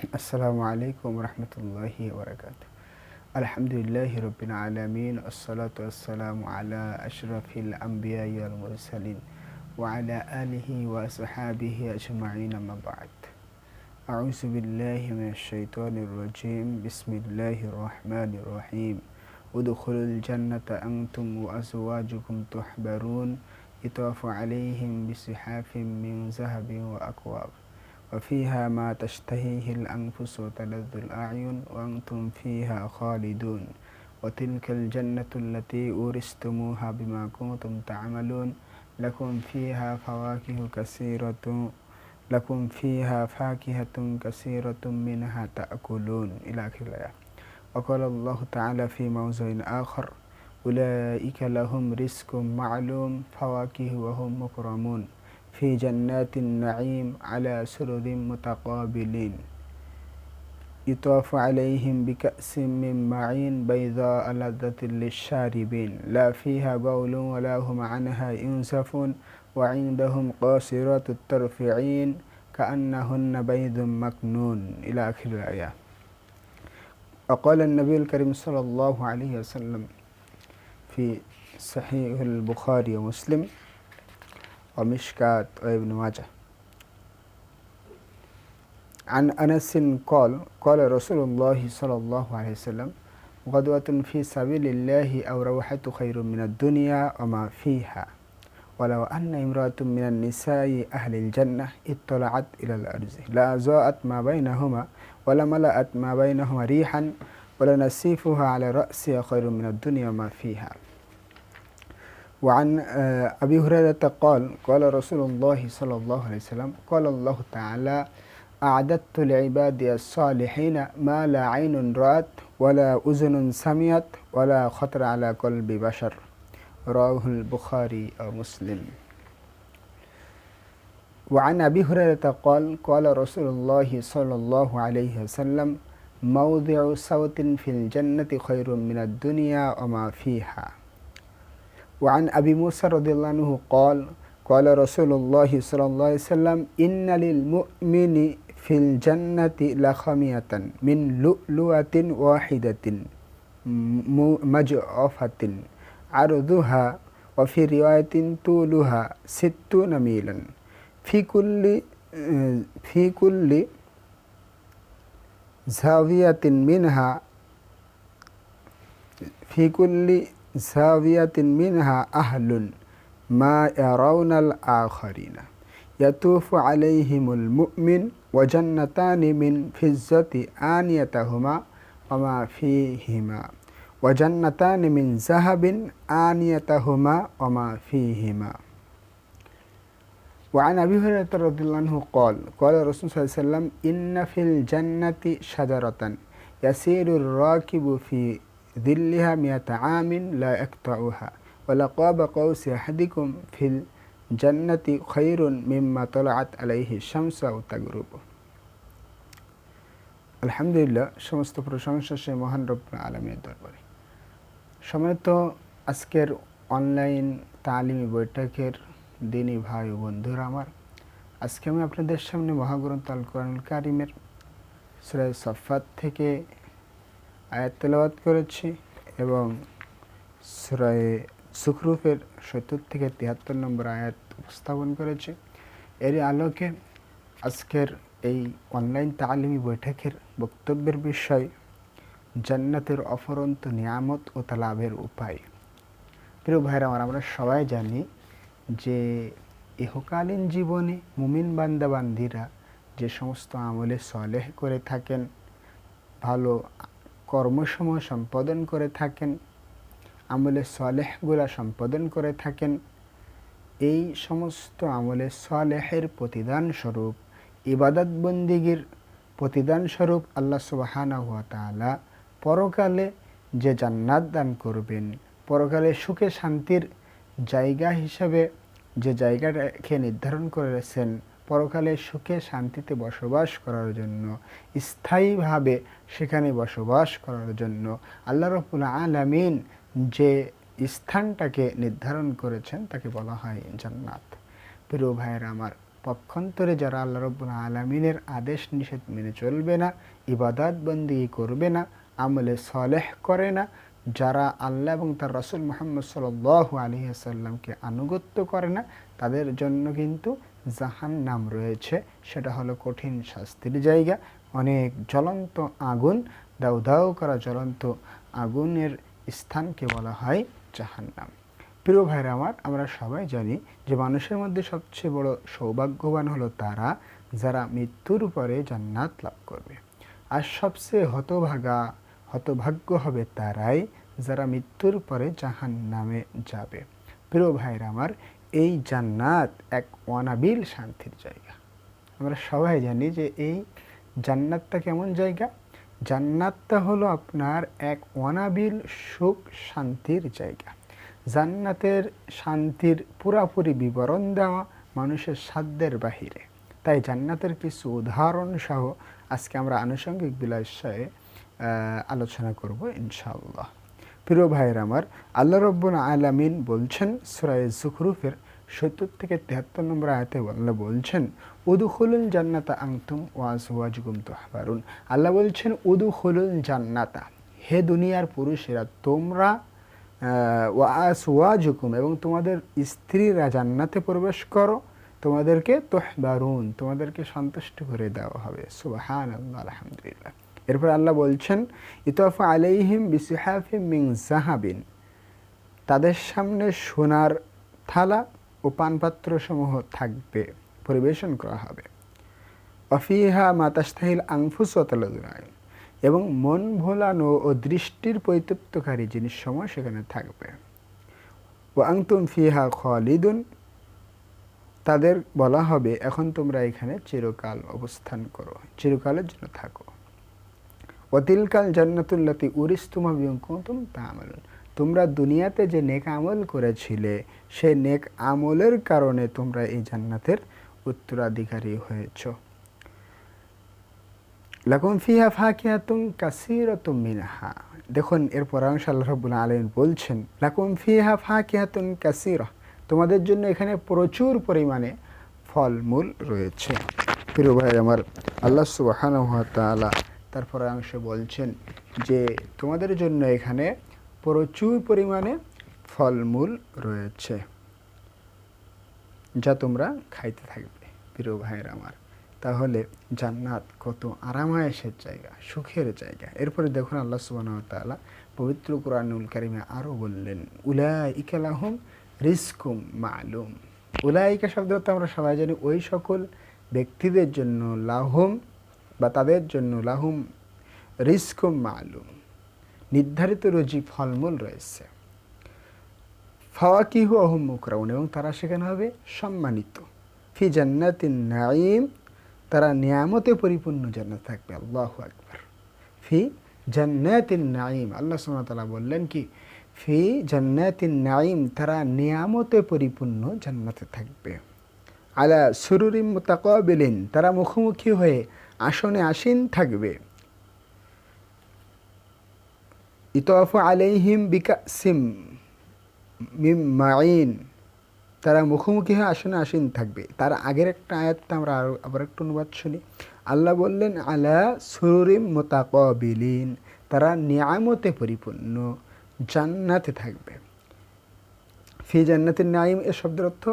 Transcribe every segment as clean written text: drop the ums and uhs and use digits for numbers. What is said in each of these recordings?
আসসালামু আলাইকুম রহমতুল্লাহি ওবরাকাতুহু। আলহামদুলিল্লাহি রাব্বিল আলামিন আসসালাতু ওয়াসসালামু আলা আশরাফিল আমবিয়াই ওয়াল মুরসালিন ওয়া আলা আলিহি ওয়া আসহাবিহি আজমাইন আম্মা বা'দ। আউযু বিল্লাহি মিনাশ শাইতানির রাজিম। বিসমিল্লাহির রহমানির রহিম। উদখুলুল জান্নাতা আনতুম ওয়া আজওয়াজুকুম তুহবারুন ইতাফু আলাইহিম বিসিহাফিম মিন যাহাবিন ওয়া আকওয়াব وفيها ما تشتهيه الأنفس وتلذ الأعين وأنتم فيها خالدون وتلك الجنة التي أورثتموها بما كنتم تعملون لكم فيها فاكهة كثيرة منها تأكلون إلى آخر الآية. وقال الله تعالى في موضع آخر أولئك لهم رزق معلوم فواكه وهم مكرمون في جنات النعيم على سرر متقابلين يطاف عليهم بكأس من معين بيضاء لذة للشاربين لا فيها غول ولا هم عنها ينزفون وعندهم قاصرات الطرف عين كأنهن بيض مكنون إلى آخر الآية. وقال النبي الكريم صلى الله عليه وسلم في صحيح البخاري ومسلم ومشكات وابن ماجه عن أنس قال رسول الله صلى الله عليه وسلم غدوة في سبيل الله أو روحة خير من الدنيا وما فيها ولو أن امرأة من النساء أهل الجنة اطلعت إلى الأرض لأضاءت ما بينهما ولملأت ما بينهما ريحا ولنسيفها على رأسها خير من الدنيا وما فيها. وعن أبي هريرة قال رسول الله صلى الله عليه وسلم قال الله تعالى أعددت لعبادي الصالحين ما لا عين رأت ولا أذن سمعت ولا خطر على قلب بشر رواه البخاري ومسلم. وعن أبي هريرة قال رسول الله صلى الله عليه وسلم موضع صوت في الجنة خير من الدنيا وما فيها. وعن أبي موسى رضي الله عنه قال رسول الله صلى الله عليه وسلم إن للمؤمن في الجنة لخمية من لؤلؤة واحدة مجعفة عرضها وفي رواية طولها 60 ميلا في كل زاوية منها أهل ما يرون الآخرين يطوف عليهم المؤمن وجنتان من فضة آنيتهما وما فيهما وجنتان من ذهب آنيتهما وما فيهما. وعن أبي هريرة رضي الله عنه قال رسول الله صلى الله عليه وسلم إن في الجنة شجرة يسير الراكب في ظلها 100 عام لا يقطعها ولقاب قوس أحدكم في الجنة خير مما طلعت عليه الشمس أو تغرب. আলহামদুলিল্লাহ, সমস্ত প্রশংসা সেই মহান রব্বুল আলামিনের দরবারে। সম্মানিত আজকের অনলাইন তালিমি বৈঠকের দিনী ভাই ও বন্ধুরা আমার, আজকে আমি আপনাদের সামনে মহাগ্রন্থ আল কোরআনুল কারীমের সূরা সাফফাত থেকে আয়াত তেলাওয়াত করেছি এবং সূরা যুখরুফের ৭০ থেকে ৭৩ নম্বর আয়াত উপস্থাপন করেছি। এর আলোকে আজকের এই অনলাইন তালিমি বৈঠকের বক্তব্যের বিষয় জান্নাতের অফুরন্ত নিয়ামত ও তা লাভের উপায়। প্রিয় ভাইরা আমার, আমরা সবাই জানি যে ইহকালীন জীবনে মুমিন বান্দাবান্দিরা যে সমস্ত আমলে সলেহ করে থাকেন, ভালো কর্মসমূহ সম্পাদন করে থাকেন, আমলে সলেহগুলা সম্পাদন করে থাকেন, এই সমস্ত আমলে সলেহের প্রতিদান স্বরূপ, ইবাদত বন্দিগির প্রতিদান স্বরূপ আল্লাহ সুবহানাহু ওয়া তাআলা পরকালে যে জান্নাত দান করবেন, পরকালে সুখে শান্তির জায়গা হিসাবে যে জায়গাটাকে নির্ধারণ করেছেন, পরকালে সুখে শান্তিতে বসবাস করার জন্য, স্থায়ীভাবে সেখানে বসবাস করার জন্য আল্লাহ রাব্বুল আলামিন যে স্থানটাকে নির্ধারণ করেছেন তাকে বলা হয় জান্নাত। প্রিয় ভাইয়েরা আমার, পক্ষান্তরে যারা আল্লাহ রাব্বুল আলামিনের আদেশ নিষেধ মেনে চলবে না, ইবাদত বন্দেগী করবে না, আমলে সলেহ করে না, যারা আল্লাহ এবং তার রাসূল মুহাম্মদ সাল্লাল্লাহু আলাইহি ওয়াসাল্লামকে আনুগত্য করে না, তাদের জন্য কিন্তু জাহান্নাম রয়েছে। সেটা হলো কঠিন শাস্তির জায়গা, অনেক জ্বলন্ত আগুন, দাউ দাউ করা জ্বলন্ত আগুনের স্থানকে বলা হয় জাহান্নাম। প্রিয় ভাইরা আমার, আমরা সবাই জানি যে মানুষের মধ্যে সবচেয়ে বড় সৌভাগ্যবান হলো তারা যারা মৃত্যুর পরে জান্নাত লাভ করবে, আর সবচেয়ে হতভাগ্য হবে তারাই যারা মৃত্যুর পরে জাহান্নামে যাবে। প্রিয় ভাইরা আমার, এই জান্নাত এক অনাবিল শান্তির জায়গা। আমরা সবাই জানি যে এই জান্নাতটা কেমন জায়গা। জান্নাতটা হলো আপনার এক অনাবিল সুখ শান্তির জায়গা। জান্নাতের শান্তির পুরাপুরি বিবরণ দেওয়া মানুষের সাধ্যের বাহিরে। তাই জান্নাতের কিছু উদাহরণ সহ আজকে আমরা আনুষঙ্গিক বিষয়ে আলোচনা করব ইনশাআল্লাহ। প্রিয় ভাইয়ের আমার, আল্লাহ রাব্বুল আলামিন বলছেন সূরা যুখরুফের ৭০ থেকে ৭৩ নম্বর আয়াতে আল্লাহ বলছেন, উদখুলুল জান্নাতা আনতুম ওয়া আজওয়াজুকুম তুহবারুন। আল্লাহ বলছেন উদখুলুল জান্নাতা, হে দুনিয়ার পুরুষেরা তোমরা, ওয়া আজওয়াজুকুম এবং তোমাদের স্ত্রীরা জান্নাতে প্রবেশ করো, তোমাদেরকে তুহবারুন তোমাদেরকে সন্তুষ্ট করে দেওয়া হবে। সুবহানাল্লাহ, আলহামদুলিল্লাহ। এরপর আল্লাহ বলছেন, ইতাফু আলাইহিম বিসিহাফিম মিন যাহাবিন, তাদের সামনে সোনার থালা ও পানপাত্র সমূহ থাকবে, পরিবেশন করা হবে। অফিহা মা তাশতাহিল আনফুস ওয়া তালাযুল আয়ুন, এবং মন ভোলানো ও দৃষ্টির পরিতৃপ্তকারী জিনিসসমূহ সেখানে থাকবে। ওয়া আনতুম ফিহা খালিদুন, তাদের বলা হবে এখন তোমরা এখানে চিরকাল অবস্থান করো, চিরকালের জন্য থাকো। ওয়াতিলকাল জান্নাতুল্লাতি উরিসতুমা বিমা কুনতুম তা'মালুন, তোমরা দুনিয়াতে যে নেক আমল করেছিলে সেই নেক আমলের কারণে তোমরা এই জান্নাতের উত্তরাধিকারী হয়েছ। লাকুম ফিহা ফাকিহাতুন কাসীরাতুম মিনহা, দেখুন এরপর আল্লাহ রাব্বুল আলামিন বলছেন, লাকুম ফিহা ফাকিহাতুন কাসীরা, তোমাদের জন্য এখানে প্রচুর পরিমাণে ফলমূল রয়েছে। প্রিয় ভাই আমার, আল্লাহ সুবহানাহু ওয়া তাআলা তারপর অংশে বলছেন যে তোমাদের জন্য এখানে প্রচুর পরিমাণে ফলমূল রয়েছে যা তোমরা খাইতে থাকবে। প্রিয় ভাইয়ের আমার, তাহলে জান্নাত কত আরামায়েশের জায়গা, সুখের জায়গা। এরপরে দেখুন আল্লাহ সুবহানাহু ওয়া তাআলা পবিত্র কুরআনুল কারীমে আরও বললেন, উলাইকা লাহুম রিজকুম মা'লুম। উলাইকা শব্দটা আমরা সবাই জানি ওই সকল ব্যক্তিদের জন্য, লাহুম বা তাদের জন্য, লাহুম রিজকুম মা'লুম, নির্ধারিত রুজি ফলমূল রয়েছে। ফাওয়াকিহু ওয়া হুম মুকরামুন, এবং তারা সেখানে হবে সম্মানিত। ফি জান্নাতিন নাঈম, তারা নিয়ামতে পরিপূর্ণ জান্নাত থাকবে। আল্লাহু আকবার। ফি জান্নাতিন নাঈম, আল্লাহ সুবহানাহু ওয়া তাআলা বললেন কি ফি জান্নাতিন নাঈম, তারা নিয়ামতে পরিপূর্ণ জান্নাতে থাকবে। আলা সুরুরিম মুতাকাবিলিন, তারা মুখোমুখি হয়ে আসনে আসীন থাকবে। ইতাফু আলাইহিম বিকাসিম মিন মাঈন, তারা মুখোমুখি হয়ে আসনে আসীন থাকবে। তার আগের একটা আয়াতটা আমরা আবার একটু অনুবাদ শুনি। আল্লাহ বললেন আলা সুরুরিম মুতাকাবিলিন, তারা নিয়ামতে পরিপূর্ণ জান্নাতে থাকবে। ফি জান্নাতিন নাঈম এর শব্দের অর্থ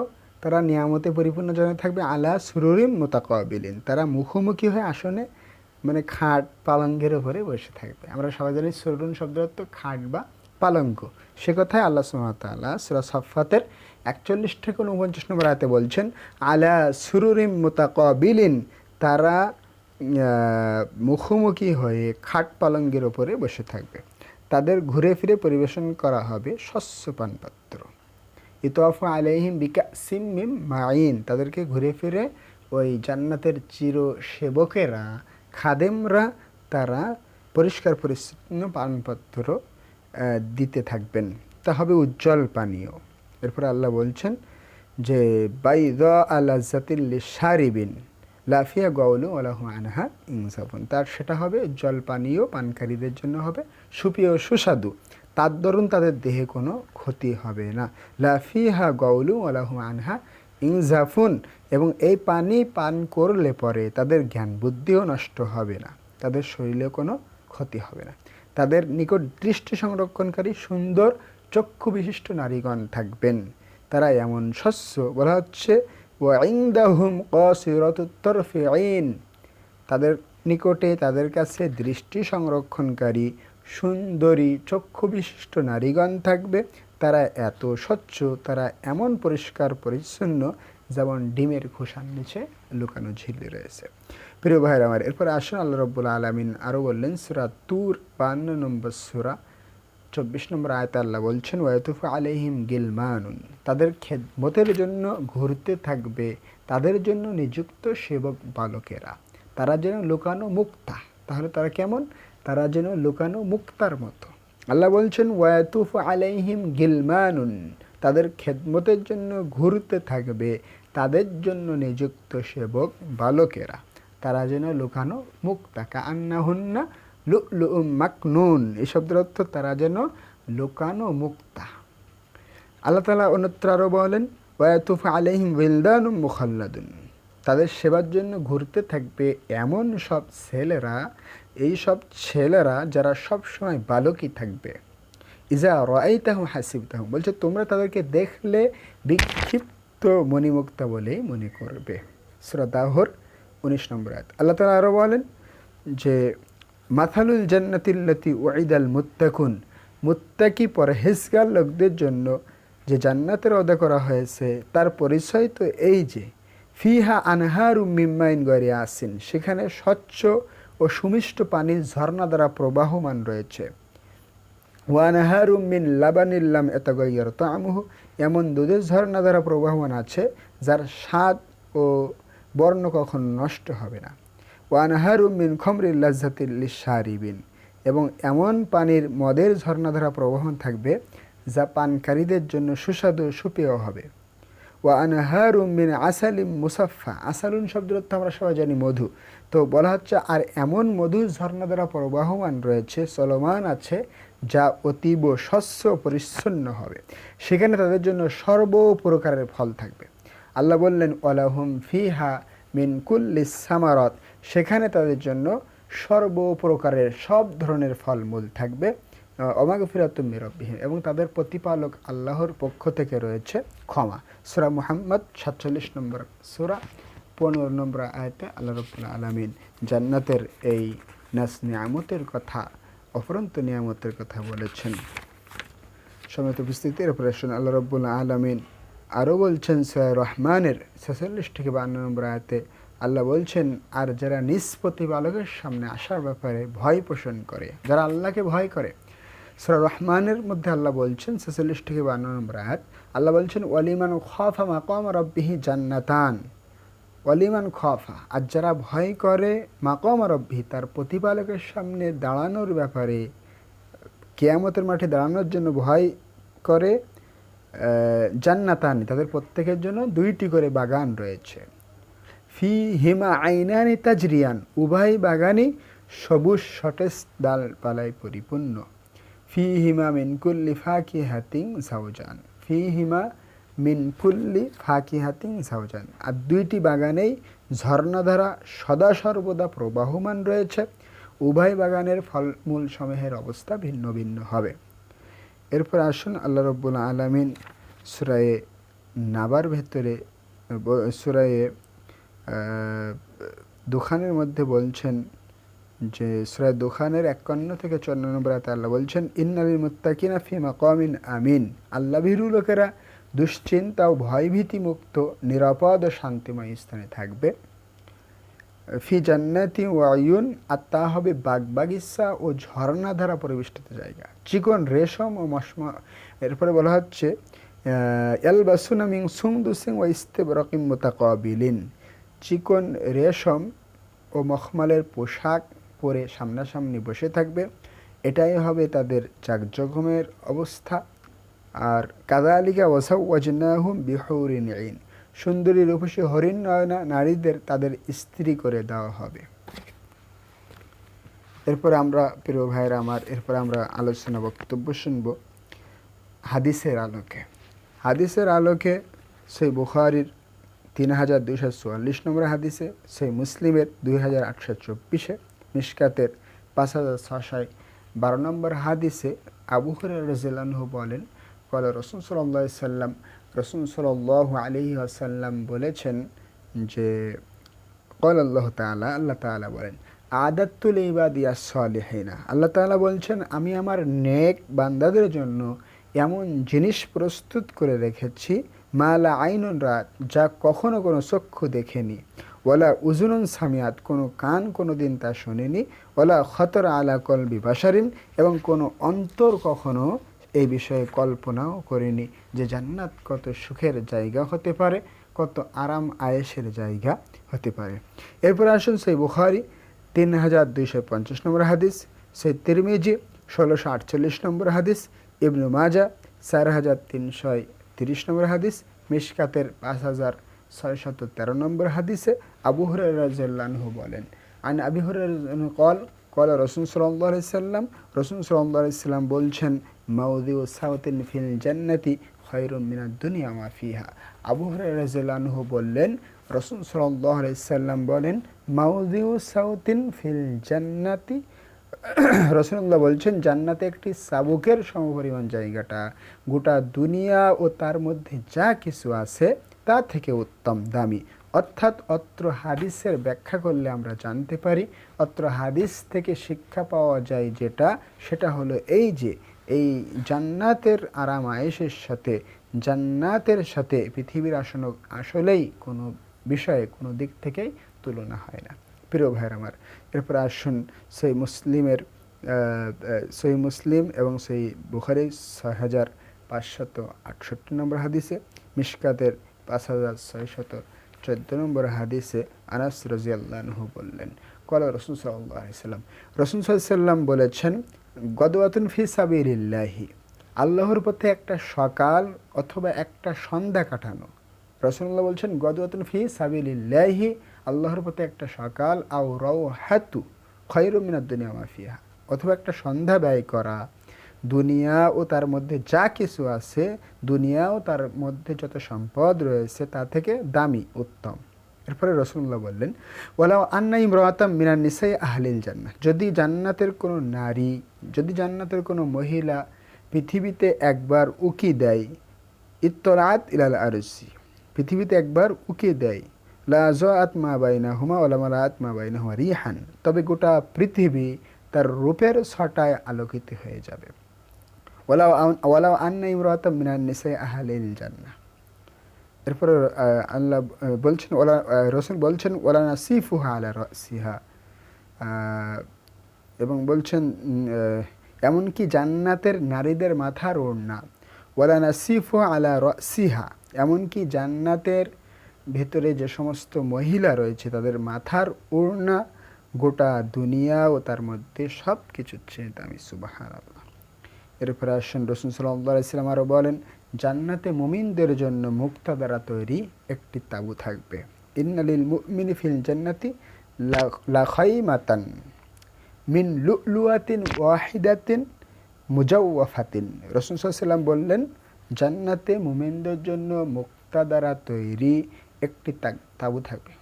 তারা নিয়ামতে পরিপূর্ণ জান্নাতে থাকবে। আলা সুরুরিম মুতাকাবিলিন, তারা মুখোমুখি হয়ে আসনে মানে খাট পালঙ্কের উপরে বসে থাকবে। আমরা সবাই জানি সুরুন শব্দের অর্থ খাট বা পালঙ্ক। সে কথায় আল্লাহ সুবহানাহু ওয়া তাআলা সূরা সাফফাতের 41 থেকে 49 নম্বর আয়াতে বলছেন, আলা সুরুরিম মুতাকাবিলিন, তারা মুখোমুখি হয়ে খাট পালঙ্কের উপরে বসে থাকবে। তাদের ঘুরে ফিরে পরিবেশন করা হবে শস্য পানপাত্র। ইতাফু আলাইহিম বিকাসিম মিন মাঈন, তাদেরকে ঘুরে ফিরে ওই জান্নাতের চির সেবকেরা, খাদেমরা, তারা পরিষ্কার পরিচ্ছন্ন পানপাত্র দিতে থাকবেন। তা হবে উজ্জ্বল পানীয়। এরপর আল্লাহ বলছেন যে বাইদা আলাযাতিল লিশারিবিন লাফিয়া গাউলু ওয়ালাহু আনহা ইনসাফুন, তার সেটা হবে উজ্জ্বল পানীয়, পানকারীদের জন্য হবে সুপ্রিয় সুস্বাদু, তার দরুন তাদের দেহে কোনো ক্ষতি হবে না। লাফিহা গাউলু ওয়ালাহু আনহা ইনজাফুন, এবং এই পানি পান করলে পরে তাদের জ্ঞান বুদ্ধিও নষ্ট হবে না, তাদের শরীরে কোনো ক্ষতি হবে না। তাদের নিকট দৃষ্টি সংরক্ষণকারী সুন্দর চক্ষু বিশিষ্ট নারীগণ থাকবেন। তারা এমন শস্য বলা হচ্ছে ওয়াইন্দাহুম কাসিরাতুত তরফি আইন, তাদের নিকটে তাদের কাছে দৃষ্টি সংরক্ষণকারী সুন্দরী চক্ষু বিশিষ্ট নারীগণ থাকবে। তারা এত স্বচ্ছ, তারা এমন পরিষ্কার পরিচ্ছন্ন যেমন ডিমের খোসার নিচে লুকানো ঝিল্লি রয়েছে। প্রিয় ভাইয়ের আমার, এরপরে আসুন আল্লাহ রাব্বুল আলামিন আরও বললেন সূরা তুর 52 নম্বর সূরা 24 নম্বর আয়াতে আল্লাহ বলছেন ওয়াতুফু আলাইহিম গিলমানুন, তাদের খেদমতের জন্য ঘুরতে থাকবে তাদের জন্য নিযুক্ত সেবক বালকেরা, তারা যেন লুকানো মুক্তা। তাহলে তারা কেমন? তারা যেন লুকানো মুক্তার মতো। আল্লাহ বলছেন ওয়াতুফু আলাইহিম গিলমানুন, তাদের খেদমতের জন্য ঘুরতে থাকবে তাদের জন্য নিযুক্ত সেবক বালকেরা, তারা যেন লুকানো মুক্তা। কাআন্নাহুন্না লুলুউম মাকনুন, এই শব্দের অর্থ তারা যেন লুকানো মুক্তা। আল্লাহ তাআলা অন্যত্র আরও বলেন ওয়াতুফু আলাইহিম ওয়িলদানুম মুখাল্লাদুন, তাদের সেবার জন্য ঘুরতে থাকবে এমন সব ছেলেরা, এই সব ছেলেরা যারা সব সময় বালকই থাকবে। ইজা রাআইতাহুম হাসিবতাহুম, বলছে তোমরা তাদেরকে দেখলে বিক্ষিপ্ত মণিমুক্তা বলেই মনে করবে। সূরা দাহর 19 নম্বর আয়াত। আল্লাহ তাআলা আরও বলেন যে মাথালুল জান্নাতিল্লাতি উইদাল মুত্তাকুন, মুত্তাকি পরহেজগার লোকদের জন্য যে জান্নাতের ওয়াদা করা হয়েছে তার পরিচয় তো এই যে ফিহা আনহারু মিন মাইন গায়রি আসিন, সেখানে স্বচ্ছ ও সুমিষ্ট পানির ঝর্ণা দ্বারা প্রবাহমান রয়েছে। ওয়ানহারু মিন লাবানিল লাম ইয়াতাগায়্যারু তা'মুহু, এমন দুধের ঝর্ণা দ্বারা প্রবাহমান আছে যার স্বাদ ও বর্ণ কখনো নষ্ট হবে না। ওয়ানহারু মিন খামরিল লাযযাতিল লিশারিবিন, এবং এমন পানির মদের ঝর্ণা দ্বারা প্রবাহমান থাকবে যা পানকারীদের জন্য সুস্বাদু সুপেয় হবে। ওয়ানহারু মিন আসালিম মুসাফফা, আসালুন শব্দের অর্থ আমরা সবাই জানি মধু, তো বলা হচ্ছে আর এমন মধুর ঝর্ণা দ্বারা প্রবাহমান রয়েছে, চলমান আছে, যা অতীব স্বচ্ছ পরিচ্ছন্ন হবে, সেখানে তাদের জন্য সর্বপ্রকারের ফল থাকবে। আল্লাহ বললেন ওয়ালাহুম ফিহা মিন কুল্লিস সামারাত, সেখানে তাদের জন্য সর্বপ্রকারের সব ধরনের ফলমূল থাকবে। ওমাগফিরাতুম মির রাব্বিহিম, এবং তাদের প্রতিপালক আল্লাহর পক্ষ থেকে রয়েছে ক্ষমা। সূরা মুহাম্মদ 47 নম্বর সূরা 15 নম্বর আয়াতে আল্লাহ রাব্বুল আলামিন জান্নাতের এই নাস নিয়ামতের কথা, অফুরন্ত নিয়ামতের কথা বলেছেন। সম্মানিত উপস্থিতির উপরে আল্লাহ রাব্বুল আলামিন আরও বলছেন সূরা রহমানের 46 থেকে 52 নম্বর আয়াতে আল্লাহ বলছেন আর যারা নিজ প্রতিপালকের সামনে আসার ব্যাপারে ভয় পোষণ করে, যারা আল্লাহকে ভয় করে। সূরা রহমানের মধ্যে আল্লাহ বলছেন 46 থেকে 52 নম্বর আয়াত, আল্লাহ বলছেন ওয়ালিমান খাফা মাকাম রাব্বিহি জান্নাতান, ওয়ালিমান খাফা, আর যারা ভয় করে মাকাম রাব্বিহি, তার প্রতিপালকের সামনে দাঁড়ানোর ব্যাপারে, কিয়ামতের মাঠে দাঁড়ানোর জন্য ভয় করে, জান্নাতানি, তাদের প্রত্যেকের জন্য 2টি করে বাগান রয়েছে। ফি হিমা আইনানি তাজরিয়ান, উভয় বাগানই সবুজ সতেজ ডালপালায় পরিপূর্ণ। ফি হিমা মিন কুল্লি ফাকিহাতিন যাওজান, ফি হিমা মিন কুল্লি ফাকিহাতিন যাওজান, আর 2টি বাগানেই ঝর্ণাধারা সদা সর্বদা প্রবাহমান রয়েছে। উভয় বাগানের ফলমূল সমূহের অবস্থা ভিন্ন ভিন্ন হবে। এরপর আসুন আল্লাহ রাব্বুল আলামিন সূরায়ে নাবার ভেতরে, সূরায়ে দুখানের মধ্যে বলছেন যে সূরা দুখানের 51 থেকে 54 নম্বর আয়াতে আল্লাহ বলছেন ইন্নালিল মুত্তাকিনা ফি মাকামিন আমিন, আল্লাহ ভীরু লোকেরা দুশ্চিন্তা ও ভয়ভীতি মুক্ত নিরাপদ ও শান্তিময় স্থানে থাকবে। ফি জান্নাতি ওয়া আয়ুন, আর তা হবে বাগবাগিচা ও ঝর্ণা দ্বারা পরিবেষ্টিত জায়গা, চিকন রেশম ও মশমা। এরপরে বলা হচ্ছে ইয়ালবাসুনা মিন সুনদুসিন ওয়া ইস্তাবরাকিন মুতাকাবিলিন, চিকন রেশম ও মখমলের পোশাক পরে সামনাসামনি বসে থাকবে, এটাই হবে তাদের জাকজমকের অবস্থা। আর কাযালিকা ওয়াসাওয়াজনাহুম বিহুরিন আইন, সুন্দরী রূপসী হরিণ নয়না নারীদের তাদের স্ত্রী করে দেওয়া হবে। এরপরে আমরা প্রিয় ভাইয়েরা আমার, এরপরে আমরা আলোচনা বক্তব্য শুনব হাদিসের আলোকে। হাদিসের আলোকে সেই বুখারীর 3244 নম্বর হাদিসে, সেই মুসলিমের 2824, মিশকাতের 5612 নম্বর হাদিসে আবু হুরায়রা রাদিয়াল্লাহু আনহু বলেন, ক্বালা রাসূল সাল্লাল্লাহু আলাইহি সাল্লাম, রাসূল সাল্লাল্লাহু আলাইহি ওয়াসাল্লাম বলেছেন যে, ক্বালা আল্লাহু তাআলা, আল্লাহ তাআলা বলেন, আদাত্তু লিইবাদিয়াস সালিহিনা, আল্লাহ তাআলা বলছেন, আমি আমার নেক বান্দাদের জন্য এমন জিনিস প্রস্তুত করে রেখেছি, মালা আইনুন রাত, যা কখনো কোনো চক্ষু দেখেনি, ওয়ালা উজুনুন সামিয়াত, কোনো কান কোনো দিন তা শোনেনি, ওয়ালা খতর আলা কলবি বাশারিন, এবং কোনো অন্তর কখনো এই বিষয়ে কল্পনাও করেনি যে জান্নাত কত সুখের জায়গা হতে পারে, কত আরাম আয়েশের জায়গা হতে পারে। এরপর আসুন সেই বুখারী 3250 নম্বর হাদিস, সেই তিরমিজি 1648 নম্বর হাদিস, ইবনু মাজা 4330 নম্বর হাদিস, মিশকাতের 5613 নম্বর হাদিসে আবু হুরায়রা রাদিয়াল্লাহু আনহু বলেন, আন আবি হুরায়রা ক্বাল, ক্বালা রাসূল সাল্লাল্লাহু আলাইহি সাল্লাম, রাসূল সাল্লাল্লাহু আলাইহি সাল্লাম বলছেন, মাউযিউ সাওতিন ফিল জান্নাতি খায়রুম মিনাদ দুনিয়া মা ফিহা। আবু হুরায়রা রাদিয়াল্লাহু আনহু বললেন, রাসূল সাল্লাল্লাহু আলাইহি সাল্লাম বলেন, মাউযিউ সাওতিন ফিল জান্নাতি, রাসূলুল্লাহ বলছেন, জান্নাতে একটি চাবুকের সমপরিমাণ জায়গাটা গোটা দুনিয়া ও তার মধ্যে যা কিছু আছে তা থেকে উত্তম, দামি। অর্থাৎ অত্র হাদিসের ব্যাখ্যা করলে আমরা জানতে পারি, অত্র হাদিস থেকে শিক্ষা পাওয়া যায় যেটা, সেটা হলো এই যে এই জান্নাতের আরাম আয়েশের সাথে, জান্নাতের সাথে পৃথিবীর আসলেই কোনো বিষয়ে কোনো দিক থেকেই তুলনা হয় না। প্রিয় ভাইয়ের আমার, এরপর আসুন সেই মুসলিমের সহি মুসলিম এবং সেই বুখারী 6568 নম্বর হাদিসে, মিশকাতের 5614 নম্বর হাদিসে আনাস রাদিয়াল্লাহু আনহু বললেন, ক্বালা রাসূল সাল্লাল্লাহু আলাইহি সাল্লাম, রাসূল সাল্লাল্লাহু আলাইহি সাল্লাম বলেছেন, গদওয়াতুন ফি সাবিলিল্লাহি, আল্লাহর পথে একটা সকাল অথবা একটা সন্ধ্যা কাটানো। রাসূলুল্লাহ বলছেন, গদওয়াতুন ফি সাবিলিল্লাহি, আল্লাহর পথে একটা সকাল, আও রাওহাতু খায়রুম মিনাদ দুনিয়া মা ফিহা, অথবা একটা সন্ধ্যা ব্যয় করা, দুনিয়া ও তার মধ্যে যা কিছু আছে, দুনিয়া ও তার মধ্যে যত সম্পদ রয়েছে তা থেকে দামি, উত্তম। এরপরে রাসূলুল্লাহ বললেন, ওয়ালাউ আন্না ইমরাতাম মিনান নিসাই আহলিল জান্নাহ, যদি জান্নাতের কোনো নারী, যদি জান্নাতের কোনো মহিলা পৃথিবীতে একবার উকি দেয়, ইত্তরাত ইলাল আরশি, পৃথিবীতে একবার উকি দেয়, লা যাআত মা বাইনাহুমা ওয়া মালাআত মা বাইনাহুমা রিহান, তবে গোটা পৃথিবী তার রূপের ছটায় আলোকিত হয়ে যাবে। ওয়ালাউ আন্না ইমরাতাম মিনান নিসাই আহলিল জান্নাহ, এরপরে আল্লাহ বলছেন, রাসূল বলছেন, ওয়ালা নাসিফুহা আলা রাসিহা, এবং বলছেন এমনকি জান্নাতের নারীদের মাথার ওড়না, ওয়ালা নাসিফুহা আলা রাসিহা, এমনকি জান্নাতের ভেতরে যে সমস্ত মহিলা রয়েছে তাদের মাথার ওড়না গোটা দুনিয়া ও তার মধ্যে সব কিছুর চেয়ে দামি। সুবহানাল্লাহ। এরপরে আসেন রাসূল সাল্লাল্লাহু আলাইহি ওয়াসাল্লাম আরও বলেন, জান্নাতে মুমিনদের জন্য মুক্তা দ্বারা তৈরি একটি তাঁবু থাকবে। ইন্না লিল মুমিনি ফিল জান্নাতি লা খায়মাতান মিন লুলুয়াতিন ওয়াহিদাতিন মুজাওয়াফাতিন। রাসূল সাল্লাল্লাহু আলাইহি ওয়াসাল্লাম বললেন, জান্নাতে মুমিনদের জন্য মুক্তা দ্বারা তৈরি একটি তাঁবু থাকবে।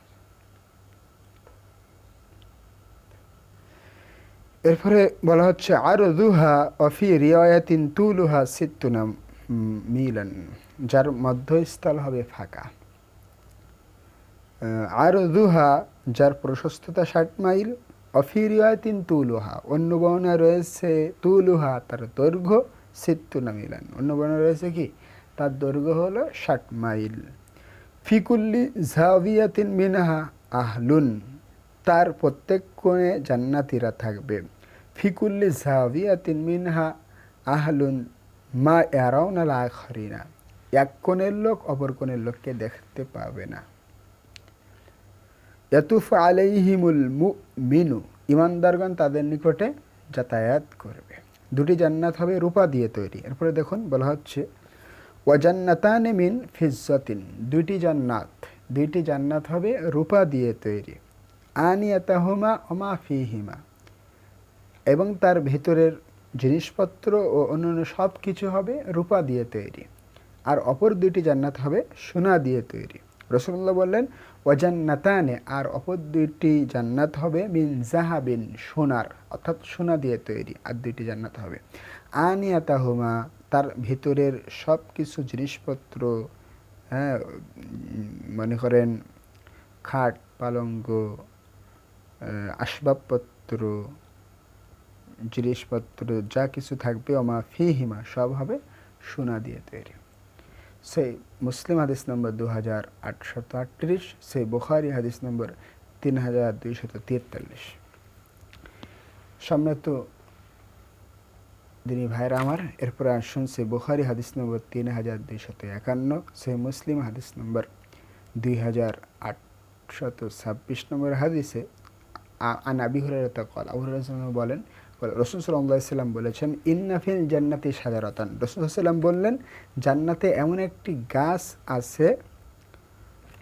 এরপরে বলা হচ্ছে, আরদুহা ওয়াফি রিওয়ায়াতিন তুলুহা সিত্তুনা মিলান, যার মধ্যস্থল হবে ফাঁকা। আরদুহা, যার প্রশস্ততা 60 মাইল, ওয়াফি রিওয়ায়াতিন তুলুহা, অন্য বর্ণনা রয়েছে তুলুহা, তার দৈর্ঘ্য সিত্তুনা মিলান, অন্য বর্ণনা রয়েছে কি তার দৈর্ঘ্য হলো 60 মাইল। ফিকুল্লি জাভিয়াতিন মিনহা আহলুন, তার প্রত্যেক কোণে জান্নাতীরা থাকবে। ফিকুল্লি জাভিয়াতিন মিনহা আহলুন মা ইয়ারাউনাল আখারিনা, এক কোণের লোক অপর কোণের লোককে দেখতে পাবে না। ইয়াতুফু আলাইহিমুল মুমিনু, ইমানদারগণ তাদের নিকটে যাতায়াত করবে। দুটি জান্নাত হবে রূপা দিয়ে তৈরি। এরপরে দেখুন বলা হচ্ছে, ওয়াজান্নাতানি মিন ফিজ্জাতিন, দুইটি জান্নাত হবে রূপা দিয়ে তৈরি। আনিয়াতাহুমা ওমা ফিহিমা, এবং তার ভেতরের জিনিসপত্র ও অন্যান্য সব কিছু হবে রূপা দিয়ে তৈরি। আর অপর দুইটি জান্নাত হবে সোনা দিয়ে তৈরি। রাসূলুল্লাহ বললেন ওয়াজান্নাতানে, আর অপর দুইটি জান্নাত হবে মিন জাহাবিন, সোনার, অর্থাৎ সোনা দিয়ে তৈরি, আর দুইটি জান্নাত হবে। আনিয়াতাহুমা, তার ভিতরের সব কিছু জিনিসপত্র, হ্যাঁ, মনে করেন খাট পালঙ্ক, আসবাবপত্র, জিনিসপত্র যা কিছু থাকবে, ওমা ফিহিমা, সব হবে সোনা দিয়ে তৈরি। সেই মুসলিম হাদিস নম্বর 2838, সেই বুখারী হাদিস নম্বর 3243। সম্মানিত দিনী ভাইরা আমার, এরপরে আসুন সেই বুখারী হাদিস নম্বর 3251, সেই মুসলিম হাদিস নম্বর 2826 নম্বর হাদিসে আন আবি হুরায়রা ক্বাল, আবু হুরায়রা বলেন, রাসূল সাল্লাল্লাহু আলাইহি ওয়াসাল্লাম বলেছেন, ইন্না ফিল জান্নাতি শাজারাতান, রাসূল সাল্লাল্লাহু আলাইহি ওয়াসাল্লাম বললেন, জান্নাতে এমন একটি গাছ আছে,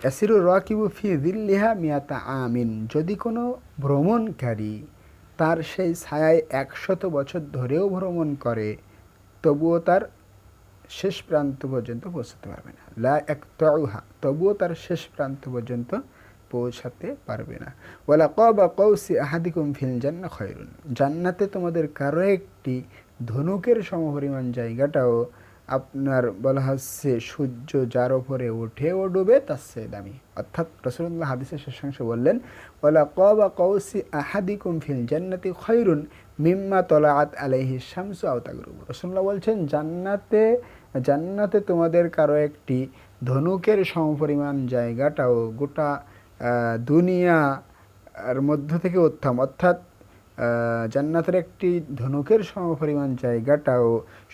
ইয়াসিরু রাকিবু ফি যিল্লিহা মিয়াতা আমিন, যদি কোনো ভ্রমণকারী তার সেই ছায়ায় 100 বছর ধরেও ভ্রমণ করে, তবুও তার শেষ প্রান্ত পর্যন্ত পৌঁছাতে পারবে না। লা ইয়াকতাউহা, তবুও তার শেষ প্রান্ত পর্যন্ত পৌঁছাতে পারবে না। ওয়ালা কাবা কাউসি আহাদিকুম ফিল জান্নাহ খায়রুন, জান্নাতে তোমাদের কারো একটি ধনুকের সমপরিমাণ জায়গাটাও আপনার বলা হচ্ছে সূর্য যার ওপরে ওঠে ও ডুবে তার চেয়ে দামি। অর্থাৎ রাসূলুল্লাহ হাদিসের শেষাংশ বললেন, ওয়ালা কাবা কাউসি আহাদিকুম ফিল জান্নাতি খায়রুন মিম্মা তলাআত আলাইহি শামসু আও তাগরুবু। রাসূলুল্লাহ বলছেন, জান্নাতে তোমাদের কারো একটি ধনুকের সমপরিমাণ জায়গাটাও গোটা দুনিয়ার মধ্য থেকে উত্তম, অর্থাৎ জান্নাতের একটি ধনুকের সমপরিমাণ জায়গাটাও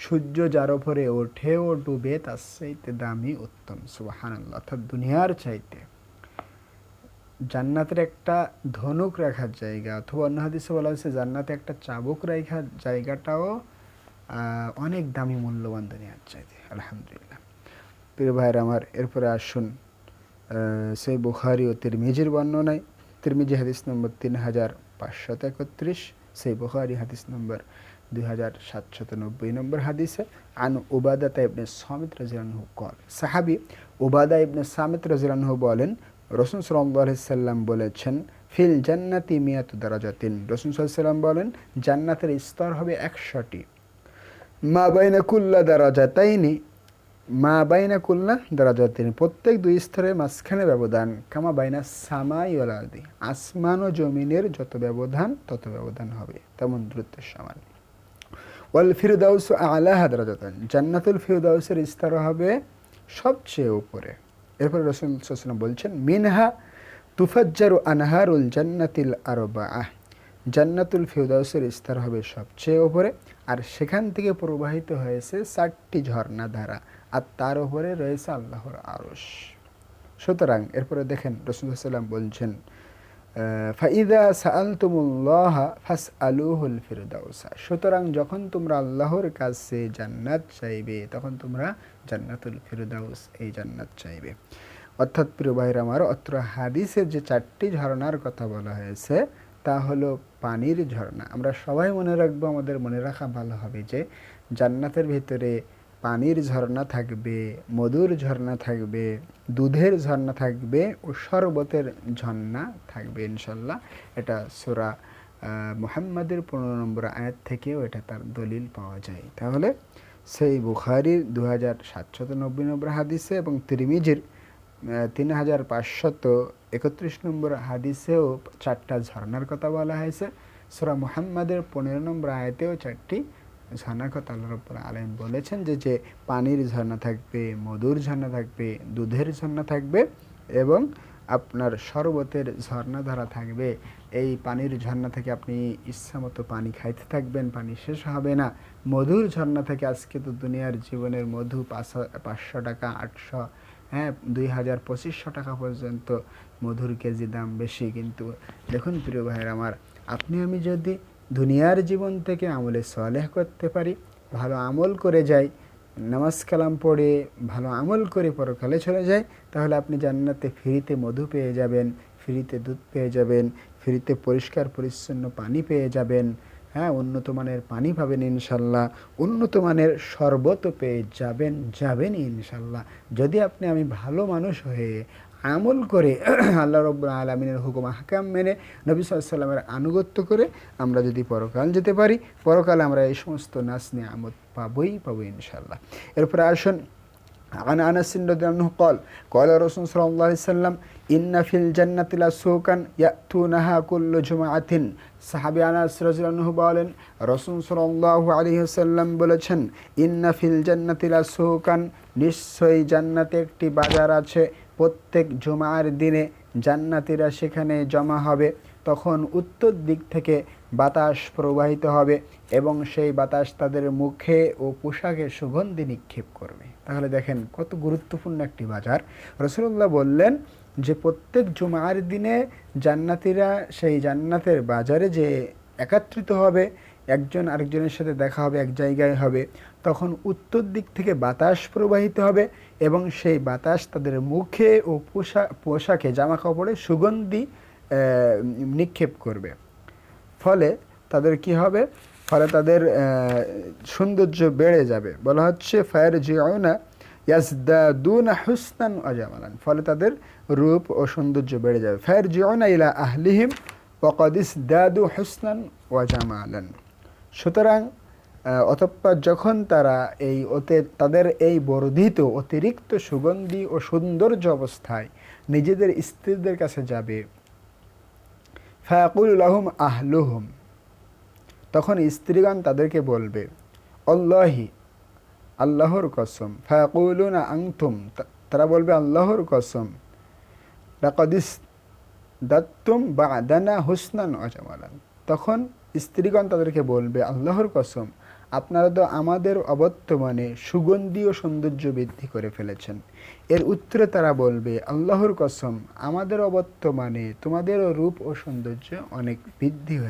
সূর্য যার ওপরে ওঠে ও ডুবে তার চাইতে দামি, উত্তম। সুবহানাল্লাহ। অর্থাৎ দুনিয়ার চাইতে জান্নাতের একটা ধনুক রাখার জায়গা, অথবা অন্য হাদিসে বলা হয়েছে জান্নাতে একটা চাবুক রাখার জায়গাটাও অনেক দামি, মূল্যবান দুনিয়ার চাইতে। আলহামদুলিল্লাহ। প্রিয় ভাইয়ের আমার, এরপরে আসুন সেই বুখারী ও তিরমিজির বর্ণনায়, তিরমিজি হাদিস নম্বর 3531, সেই বুখারী হাদিস নম্বর 2790 নম্বর হাদিসে, আন উবাদা ইবনে সামিত রাদিয়াল্লাহু আনহু ক্বাল, সাহাবী উবাদা ইবনে সামিত রাদিয়াল্লাহু আনহু বলেন, রাসূল সাল্লাল্লাহু আলাইহি সাল্লাম বলেছেন, ফিল জান্নাতি মিয়াতু দারাজাতিন, রাসূল সাল্লাল্লাহু আলাইহি সাল্লাম বলেন, জান্নাতের স্তর হবে 100টি, মা বাইনা কুল্লা দারাজাতাইনি, মা বাইনা কুল্লা দারাজাতিন, প্রত্যেক দুই স্তরের মাঝখানে ব্যবধান, কামা বাইনা সামাই ওয়াল আরদি, আসমান ও জমিনের যত ব্যবধান তত ব্যবধান হবে, তেমন দূরত্বের সমান। ওয়াল ফিরদাউস আলাহা দারাজাতান, জান্নাতুল ফিরদাউসের স্তর হবে সবচেয়ে উপরে। এরপর রাসূল সাল্লাল্লাহু আলাইহি ওয়াসাল্লাম বলছেন, মিনহা তুফাজ্জারু আনহারুল জান্নাতিল আরবাআহ, জান্নাতুল ফিরদাউসের স্তর হবে সবচেয়ে উপরে, আর সেখান থেকে প্রবাহিত হয়েছে 4টি ঝর্ণা ধারা, আর তার উপরে রয়েছে আল্লাহর আরশ। সুতরাং এরপরে দেখেন রাসূল সাল্লাল্লাহু আলাইহি ওয়াসাল্লাম বলছেন, ফাইদা সাআলতুমুল্লাহা ফাসআলুহুল ফিরদাউসা, সুতরাং যখন তোমরা আল্লাহর কাছে জান্নাত চাইবে, তখন তোমরা জান্নাতুল ফিরদাউস, এই জান্নাত চাইবে। অর্থাৎ প্রিয় ভাইরা আমার, অত্র হাদিসের যে 4টি ঝর্ণার কথা বলা হয়েছে তা হলো পানির ঝর্ণা। আমরা সবাই মনে রাখবো, আমাদের মনে রাখা ভালো হবে যে জান্নাতের ভিতরে পানির ঝর্ণা থাকবে, মধুর ঝর্ণা থাকবে, দুধের ঝর্ণা থাকবে ও শরবতের ঝর্ণা থাকবে ইনশাল্লাহ। এটা সূরা মুহাম্মাদের 15 নম্বর আয়াত থেকেও এটা তার দলিল পাওয়া যায়। তাহলে সেই বুখারীর 2790 নম্বর হাদিসে এবং তিরমিজির 3531 নম্বর হাদিসেও 4টা ঝর্ণার কথা বলা হয়েছে। সূরা মুহাম্মাদের 15 নম্বর আয়াতেও 4টি ঝর্ণার কথা আল্লাহ রাব্বুল আলামিন বলেছেন, যে পানির ঝর্ণা থাকবে, মধুর ঝর্ণা থাকবে, দুধের ঝর্ণা থাকবে এবং আপনার শরবতের ঝর্ণাধারা থাকবে। এই পানির ঝর্ণা থেকে আপনি ইচ্ছামতো পানি খাইতে থাকবেন, পানি শেষ হবে না। মধুর ঝর্ণা থেকে, আজকে তো দুনিয়ার জীবনের মধু 500 টাকা, 800, 2000, 2500 টাকা পর্যন্ত মধুর কেজি দাম বেশি। কিন্তু দেখুন প্রিয় ভাইয়ের আমার, আপনি আমি যদি দুনিয়ার জীবন থেকে আমলে সালেহ করতে পারি, ভালো আমল করে যাই, নামাজ কালাম পড়ে ভালো আমল করে পরকালে চলে যায়, তাহলে আপনি জান্নাতে ফ্রিতে মধু পেয়ে যাবেন, ফ্রিতে দুধ পেয়ে যাবেন, ফ্রিতে পরিষ্কার পরিচ্ছন্ন পানি পেয়ে যাবেন, উন্নত মানের পানি পাবেন ইনশাল্লাহ, উন্নত মানের শরবতও পেয়ে যাবেন ইনশাল্লাহ। যদি আমি ভালো মানুষ হয়ে আমল করে আল্লাহ রাব্বুল আলামিনের হুকুম আহকাম মেনে নবী সাল্লাল্লাহু আলাইহি ওয়াসাল্লামের আনুগত্য করে আমরা যদি পরকাল যেতে পারি, পরকালে আমরা এই সমস্ত নাজ নিয়ামত পাবো ইনশাআল্লাহ। এরপরে আসুন, عن أنس رضي الله عنه قال قال رسول صلى الله عليه وسلم إن في الجنة لسوقا يأتونها كل جمعة। সাহাবী আনাস রাদিয়াল্লাহু আনহু বলেন, রাসূল সাল্লাল্লাহু আলাইহি ওয়াসাল্লাম বলেছেন, ইন্না ফিল জান্নাতি লাসুকান, নিশ্চয়ই জান্নাতে একটি বাজার আছে, প্রত্যেক জুমার দিনে জান্নাতীরা সেখানে জমা হবে। তখন উত্তর দিক থেকে বাতাস প্রবাহিত হবে এবং সেই বাতাস তাদের মুখে ও পোশাকে সুগন্ধি নিক্ষেপ করবে। তাহলে দেখেন কত গুরুত্বপূর্ণ একটি বাজার। রাসূলুল্লাহ বললেন যে প্রত্যেক জুমার দিনে জান্নাতীরা সেই জান্নাতের বাজারে যে একত্রিত হবে, একজন আরেকজনের সাথে দেখা হবে, এক জায়গায় হবে, তখন উত্তর দিক থেকে বাতাস প্রবাহিত হবে এবং সেই বাতাস তাদের মুখে ও পোশাকে জামা কাপড়ে সুগন্ধি নিক্ষেপ করবে। ফলে তাদের কি হবে? ফলে তাদের সৌন্দর্য বেড়ে যাবে। বলা হচ্ছে ফায়ারজিউনা ইয়াজদাদুনা হুসনান ওয়া জামালান, ফলে তাদের রূপ ও সৌন্দর্য বেড়ে যাবে। ফায়ারজিউনা ইলা আহলিহিম ওয়া ক্বাদ ইজদাদু হুসনান ওয়া জামালান। সুতরাং অতঃপর যখন তারা তাদের এই বর্ধিত অতিরিক্ত সুগন্ধি ও সৌন্দর্য অবস্থায় নিজেদের স্ত্রীদের কাছে যাবে, ফায়াকুলু লাহুম আহলুহুম, তখন স্ত্রীগণ তাদেরকে বলবে, আল্লাহি, আল্লাহর কসম, ফায়াকুলুনা আনতুম, তারা বলবে আল্লাহর কসম, লাকাদ ইজদাদতুম বা'দানা হুসনান ওয়া জামালান, তখন স্ত্রীগণ তাদেরকে বলবে আল্লাহর কসম, আপনারা তো আমাদের অবর্তমানে সুগন্ধি ও সৌন্দর্য বৃদ্ধি করে ফেলেছেন। এর উত্তরে তারা বলবে আল্লাহর কসম, আমাদের অবর্তমানে তোমাদেরও রূপ ও সৌন্দর্য অনেক বৃদ্ধি হয়েছে।